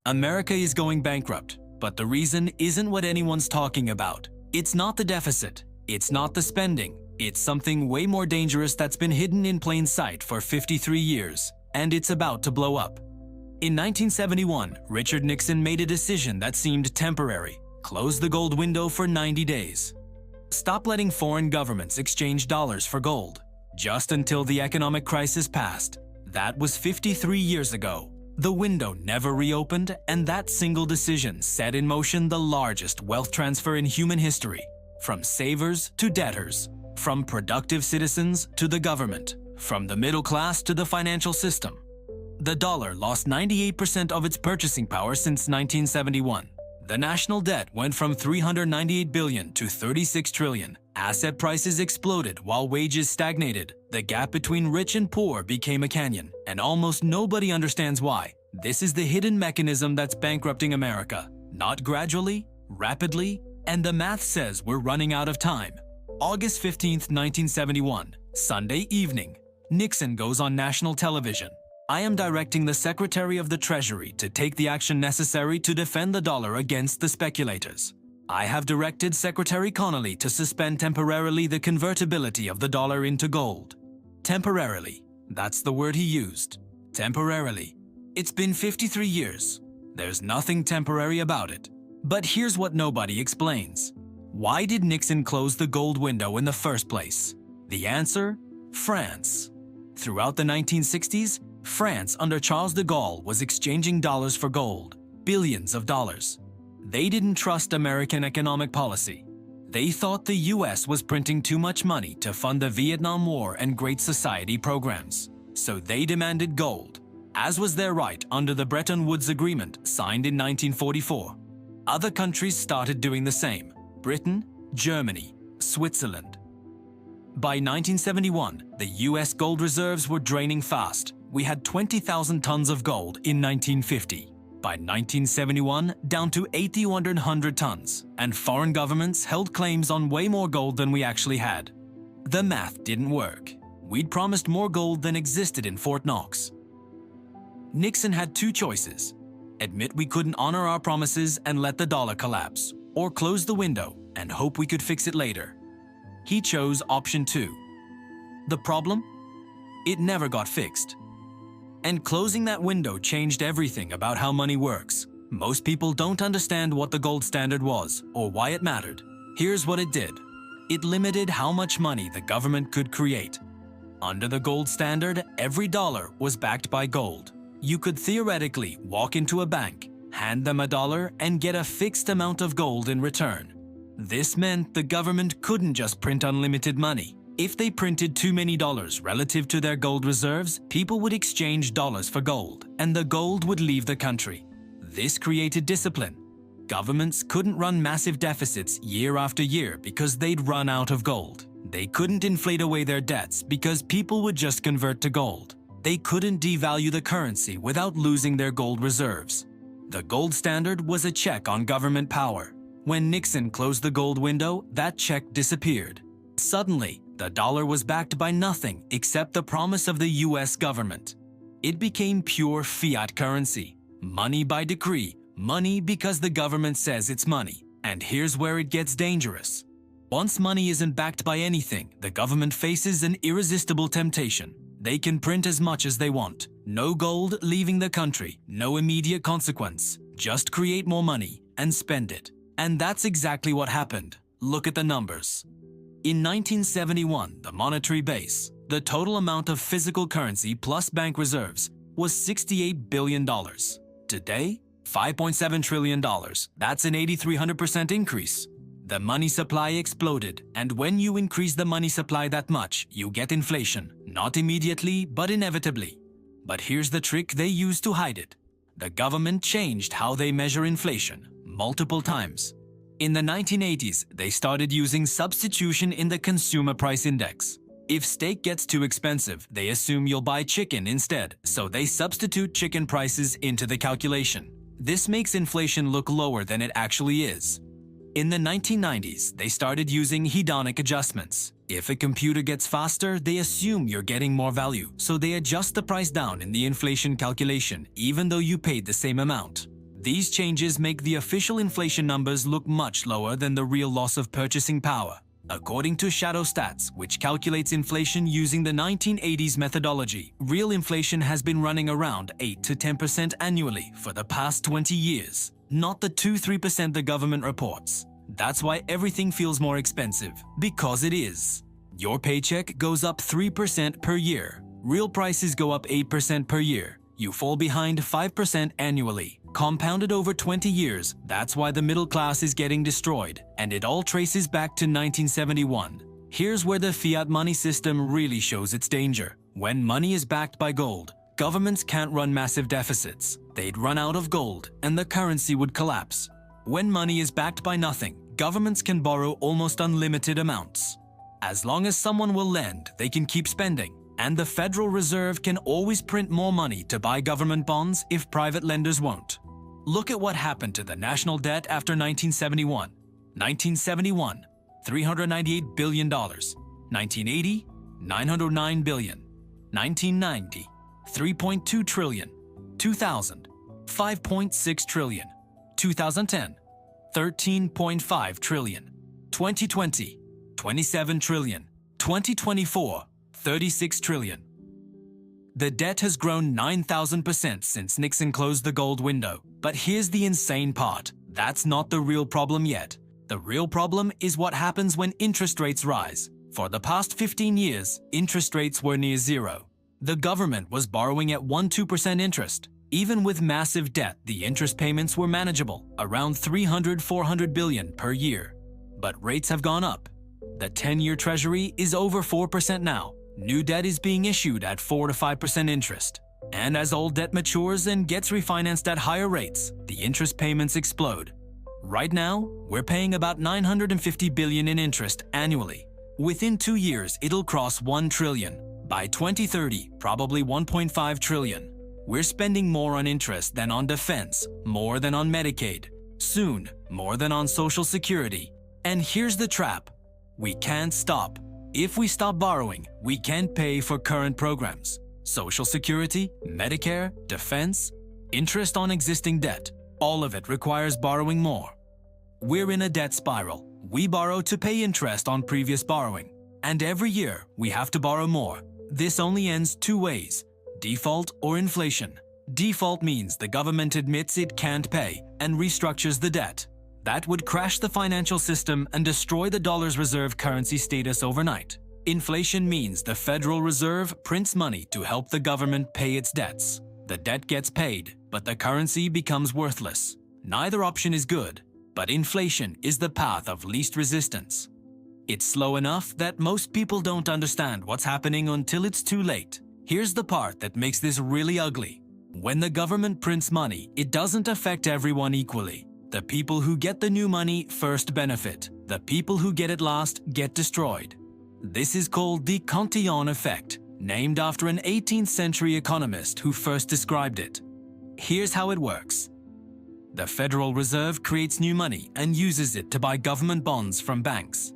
America is going bankrupt, but the reason isn't what anyone's talking about. It's not the deficit. It's not the spending. It's something way more dangerous that's been hidden in plain sight for 53 years, and it's about to blow up. In 1971, Richard Nixon made a decision that seemed temporary: close the gold window for 90 days. Stop letting foreign governments exchange dollars for gold. Just until the economic crisis passed. That was 53 years ago. The window never reopened, and that single decision set in motion the largest wealth transfer in human history. From savers to debtors, from productive citizens to the government, from the middle class to the financial system. The dollar lost 98% of its purchasing power since 1971. The national debt went from $398 billion to $36 trillion. Asset prices exploded while wages stagnated. The gap between rich and poor became a canyon, and almost nobody understands why. This is the hidden mechanism that's bankrupting America. Not gradually, rapidly, and the math says we're running out of time. August 15, 1971, Sunday evening. Nixon goes on national television. I am directing the Secretary of the Treasury to take the action necessary to defend the dollar against the speculators. I have directed Secretary Connolly to suspend temporarily the convertibility of the dollar into gold. Temporarily. That's the word he used. Temporarily. It's been 53 years. There's nothing temporary about it. But here's what nobody explains. Why did Nixon close the gold window in the first place? The answer? France. Throughout the 1960s, France under Charles de Gaulle was exchanging dollars for gold, billions of dollars. They didn't trust American economic policy. They thought the US was printing too much money to fund the Vietnam War and Great Society programs. So they demanded gold, as was their right under the Bretton Woods Agreement signed in 1944. Other countries started doing the same: Britain, Germany, Switzerland. By 1971, the US gold reserves were draining fast. We had 20,000 tons of gold in 1950. By 1971, down to 8,100 tons, and foreign governments held claims on way more gold than we actually had. The math didn't work. We'd promised more gold than existed in Fort Knox. Nixon had two choices: admit we couldn't honor our promises and let the dollar collapse, or close the window and hope we could fix it later. He chose option 2. The problem? It never got fixed. And closing that window changed everything about how money works. Most people don't understand what the gold standard was or why it mattered. Here's what it did. It limited how much money the government could create. Under the gold standard, every dollar was backed by gold. You could theoretically walk into a bank, hand them a dollar, and get a fixed amount of gold in return. This meant the government couldn't just print unlimited money. If they printed too many dollars relative to their gold reserves, people would exchange dollars for gold, and the gold would leave the country. This created discipline. Governments couldn't run massive deficits year after year because they'd run out of gold. They couldn't inflate away their debts because people would just convert to gold. They couldn't devalue the currency without losing their gold reserves. The gold standard was a check on government power. When Nixon closed the gold window, that check disappeared. Suddenly, the dollar was backed by nothing except the promise of the US government. It became pure fiat currency. Money by decree. Money because the government says it's money. And here's where it gets dangerous. Once money isn't backed by anything, the government faces an irresistible temptation. They can print as much as they want. No gold leaving the country, no immediate consequence. Just create more money and spend it. And that's exactly what happened. Look at the numbers. In 1971, the monetary base, the total amount of physical currency plus bank reserves, was $68 billion. Today, $5.7 trillion. That's an 8,300% increase. The money supply exploded, and when you increase the money supply that much, you get inflation. Not immediately, but inevitably. But here's the trick they use to hide it. The government changed how they measure inflation multiple times. In the 1980s, they started using substitution in the consumer price index. If steak gets too expensive, they assume you'll buy chicken instead, so they substitute chicken prices into the calculation. This makes inflation look lower than it actually is. In the 1990s, they started using hedonic adjustments. If a computer gets faster, they assume you're getting more value, so they adjust the price down in the inflation calculation, even though you paid the same amount. These changes make the official inflation numbers look much lower than the real loss of purchasing power. According to Shadow Stats, which calculates inflation using the 1980s methodology, real inflation has been running around 8 to 10% annually for the past 20 years, not the 2-3% the government reports. That's why everything feels more expensive, because it is. Your paycheck goes up 3% per year. Real prices go up 8% per year. You fall behind 5% annually. Compounded over 20 years, that's why the middle class is getting destroyed, and it all traces back to 1971. Here's where the fiat money system really shows its danger. When money is backed by gold, governments can't run massive deficits. They'd run out of gold, and the currency would collapse. When money is backed by nothing, governments can borrow almost unlimited amounts. As long as someone will lend, they can keep spending. And the Federal Reserve can always print more money to buy government bonds if private lenders won't. Look at what happened to the national debt after 1971. 1971, $398 billion. 1980, $909 billion. 1990, $3.2 trillion. 2000, $5.6 trillion. 2010, $13.5 trillion. 2020, $27 trillion. 2024, $36 trillion. The debt has grown 9,000% since Nixon closed the gold window. But here's the insane part. That's not the real problem yet. The real problem is what happens when interest rates rise. For the past 15 years, interest rates were near zero. The government was borrowing at 1-2% interest. Even with massive debt, the interest payments were manageable, around $300-400 billion per year. But rates have gone up. The 10-year Treasury is over 4% now. New debt is being issued at 4 to 5% interest. And as old debt matures and gets refinanced at higher rates, the interest payments explode. Right now, we're paying about $950 billion in interest annually. Within 2 years, it'll cross $1 trillion. By 2030, probably $1.5 trillion. We're spending more on interest than on defense, more than on Medicaid, soon more than on Social Security. And here's the trap. We can't stop. If we stop borrowing, we can't pay for current programs. Social Security, Medicare, defense, interest on existing debt. All of it requires borrowing more. We're in a debt spiral. We borrow to pay interest on previous borrowing. And every year, we have to borrow more. This only ends two ways: default or inflation. Default means the government admits it can't pay and restructures the debt. That would crash the financial system and destroy the dollar's reserve currency status overnight. Inflation means the Federal Reserve prints money to help the government pay its debts. The debt gets paid, but the currency becomes worthless. Neither option is good, but inflation is the path of least resistance. It's slow enough that most people don't understand what's happening until it's too late. Here's the part that makes this really ugly. When the government prints money, it doesn't affect everyone equally. The people who get the new money first benefit. The people who get it last get destroyed. This is called the Cantillon effect, named after an 18th century economist who first described it. Here's how it works. The Federal Reserve creates new money and uses it to buy government bonds from banks.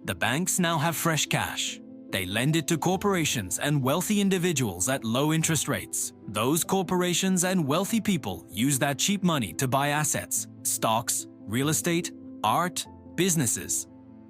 The banks now have fresh cash. They lend it to corporations and wealthy individuals at low interest rates. Those corporations and wealthy people use that cheap money to buy assets, stocks, real estate, art, businesses.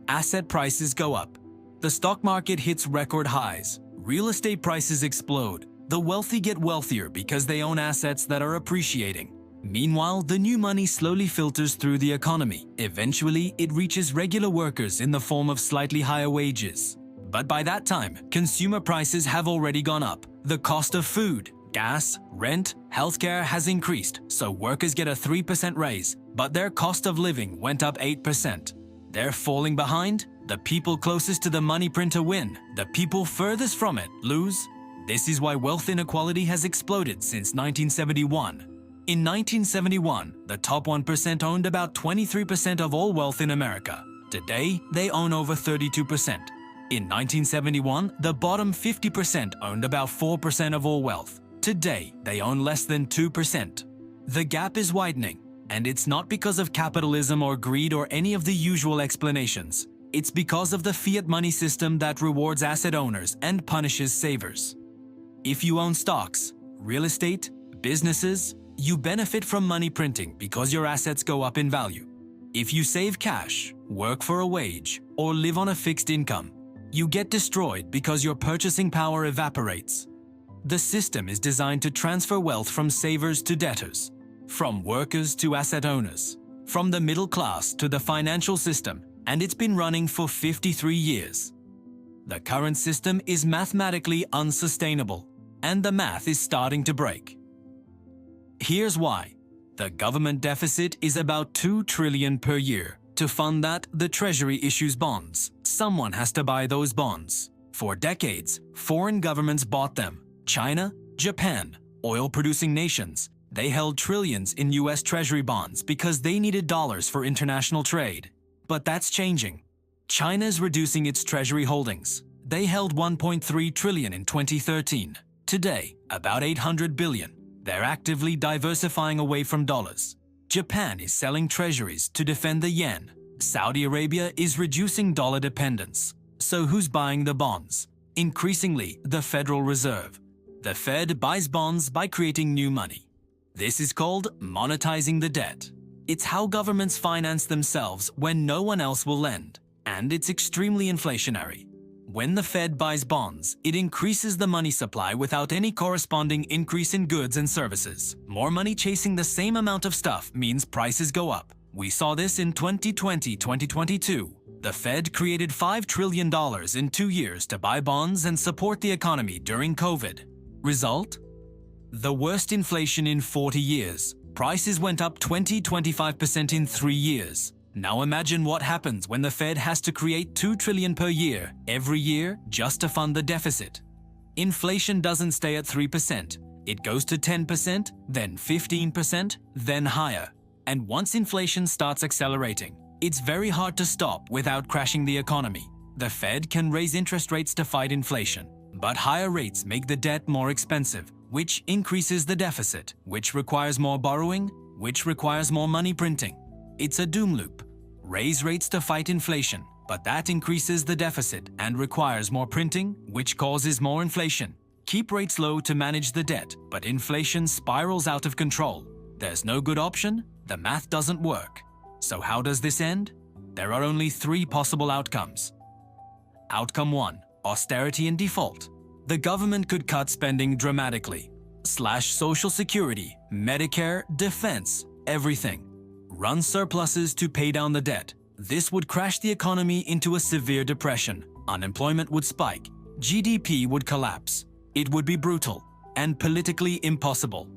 Asset prices go up. The stock market hits record highs. Real estate prices explode. The wealthy get wealthier because they own assets that are appreciating. Meanwhile, the new money slowly filters through the economy. Eventually, it reaches regular workers in the form of slightly higher wages. But by that time, consumer prices have already gone up. The cost of food, gas, rent, healthcare has increased, so workers get a 3% raise, but their cost of living went up 8%. They're falling behind. The people closest to the money printer win. The people furthest from it lose. This is why wealth inequality has exploded since 1971. In 1971, the top 1% owned about 23% of all wealth in America. Today, they own over 32%. In 1971, the bottom 50% owned about 4% of all wealth. Today, they own less than 2%. The gap is widening, and it's not because of capitalism or greed or any of the usual explanations. It's because of the fiat money system that rewards asset owners and punishes savers. If you own stocks, real estate, businesses, You benefit from money printing because your assets go up in value. If you save cash, work for a wage, or live on a fixed income, you get destroyed because your purchasing power evaporates. The system is designed to transfer wealth from savers to debtors, from workers to asset owners, from the middle class to the financial system, and it's been running for 53 years. The current system is mathematically unsustainable, and the math is starting to break. Here's why. The government deficit is about $2 trillion per year. To fund that, the Treasury issues bonds. Someone has to buy those bonds. For decades, foreign governments bought them. China, Japan, oil-producing nations. They held trillions in US Treasury bonds because they needed dollars for international trade. But that's changing. China's reducing its Treasury holdings. They held $1.3 trillion in 2013. Today, about $800 billion. They're actively diversifying away from dollars. Japan is selling treasuries to defend the yen. Saudi Arabia is reducing dollar dependence. So who's buying the bonds? Increasingly, the Federal Reserve. The Fed buys bonds by creating new money. This is called monetizing the debt. It's how governments finance themselves when no one else will lend, and it's extremely inflationary. When the Fed buys bonds, it increases the money supply without any corresponding increase in goods and services. More money chasing the same amount of stuff means prices go up. We saw this in 2020-2022. The Fed created $5 trillion in 2 years to buy bonds and support the economy during COVID. Result? The worst inflation in 40 years. Prices went up 20-25% in 3 years. Now imagine what happens when the Fed has to create $2 trillion per year, every year, just to fund the deficit. Inflation doesn't stay at 3%. It goes to 10%, then 15%, then higher. And once inflation starts accelerating, it's very hard to stop without crashing the economy. The Fed can raise interest rates to fight inflation, but higher rates make the debt more expensive, which increases the deficit, which requires more borrowing, which requires more money printing. It's a doom loop. Raise rates to fight inflation, but that increases the deficit and requires more printing, which causes more inflation. Keep rates low to manage the debt, but inflation spirals out of control. There's no good option, the math doesn't work. So how does this end? There are only 3 possible outcomes. Outcome 1. Austerity and default. The government could cut spending dramatically. Slash Social Security, Medicare, defense, everything. Run surpluses to pay down the debt. This would crash the economy into a severe depression. Unemployment would spike. GDP would collapse. It would be brutal and politically impossible.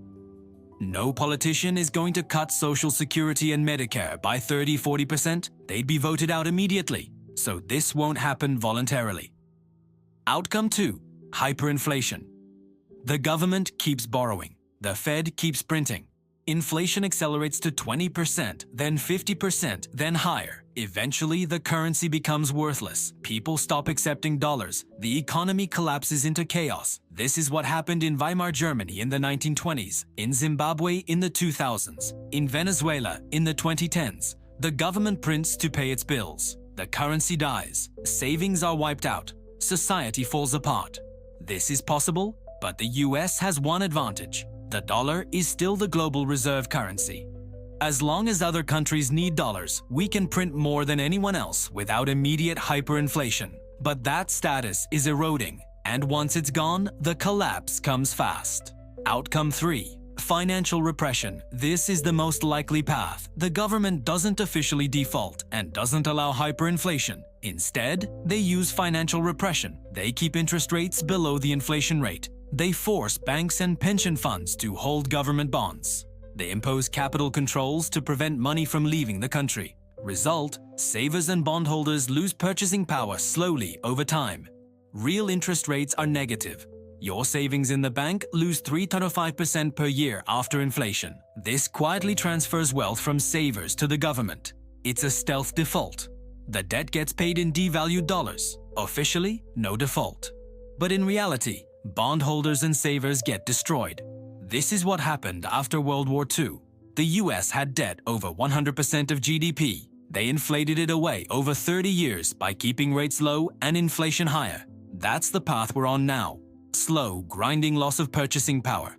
No politician is going to cut Social Security and Medicare by 30-40%. They'd be voted out immediately. So this won't happen voluntarily. Outcome 2. Hyperinflation. The government keeps borrowing. The Fed keeps printing. Inflation accelerates to 20%, then 50%, then higher. Eventually, the currency becomes worthless. People stop accepting dollars. The economy collapses into chaos. This is what happened in Weimar Germany in the 1920s, in Zimbabwe in the 2000s, in Venezuela in the 2010s. The government prints to pay its bills. The currency dies. Savings are wiped out. Society falls apart. This is possible, but the US has one advantage. The dollar is still the global reserve currency. As long as other countries need dollars, we can print more than anyone else without immediate hyperinflation. But that status is eroding, and once it's gone, the collapse comes fast. Outcome 3. Financial repression. This is the most likely path. The government doesn't officially default and doesn't allow hyperinflation. Instead, they use financial repression. They keep interest rates below the inflation rate. They force banks and pension funds to hold government bonds. They impose capital controls to prevent money from leaving the country. Result: savers and bondholders lose purchasing power slowly over time. Real interest rates are negative. Your savings in the bank lose 3-5% per year after inflation. This quietly transfers wealth from savers to the government. It's a stealth default. The debt gets paid in devalued dollars. Officially, no default. But in reality, bondholders and savers get destroyed. This is what happened after World War II. The US had debt over 100% of GDP. They inflated it away over 30 years by keeping rates low and inflation higher. That's the path we're on now. Slow, grinding loss of purchasing power.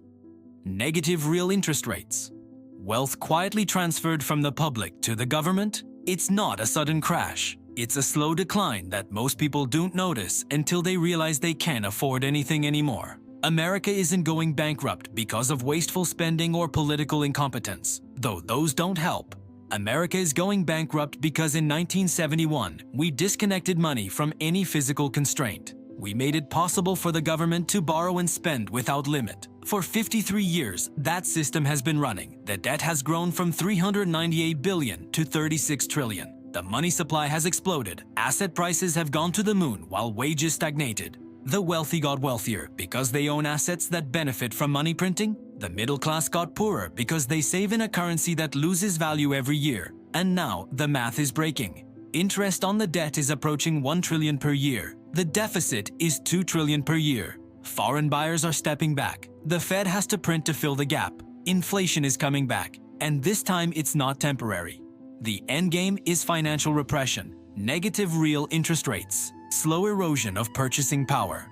Negative real interest rates. Wealth quietly transferred from the public to the government? It's not a sudden crash. It's a slow decline that most people don't notice until they realize they can't afford anything anymore. America isn't going bankrupt because of wasteful spending or political incompetence, though those don't help. America is going bankrupt because in 1971, we disconnected money from any physical constraint. We made it possible for the government to borrow and spend without limit. For 53 years, that system has been running. The debt has grown from $398 billion to $36 trillion. The money supply has exploded. Asset prices have gone to the moon while wages stagnated. The wealthy got wealthier because they own assets that benefit from money printing. The middle class got poorer because they save in a currency that loses value every year. And now the math is breaking. Interest on the debt is approaching $1 trillion per year. The deficit is $2 trillion per year. Foreign buyers are stepping back. The Fed has to print to fill the gap. Inflation is coming back, and this time it's not temporary. The endgame is financial repression, negative real interest rates, slow erosion of purchasing power,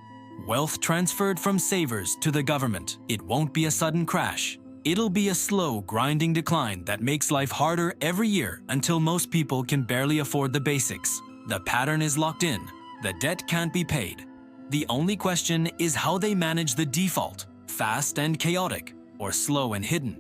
wealth transferred from savers to the government. It won't be a sudden crash. It'll be a slow, grinding decline that makes life harder every year until most people can barely afford the basics. The pattern is locked in. The debt can't be paid. The only question is how they manage the default, fast and chaotic, or slow and hidden.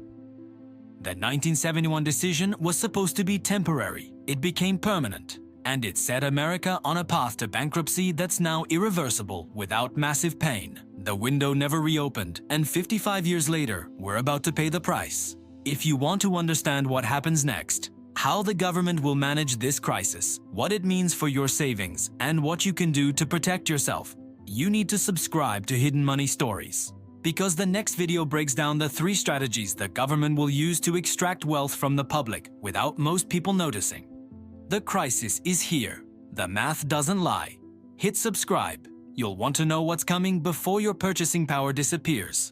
The 1971 decision was supposed to be temporary. It became permanent, and it set America on a path to bankruptcy that's now irreversible without massive pain. The window never reopened, and 55 years later, we're about to pay the price. If you want to understand what happens next, how the government will manage this crisis, what it means for your savings, and what you can do to protect yourself, you need to subscribe to Hidden Money Stories. Because the next video breaks down the 3 strategies the government will use to extract wealth from the public without most people noticing. The crisis is here. The math doesn't lie. Hit subscribe. You'll want to know what's coming before your purchasing power disappears.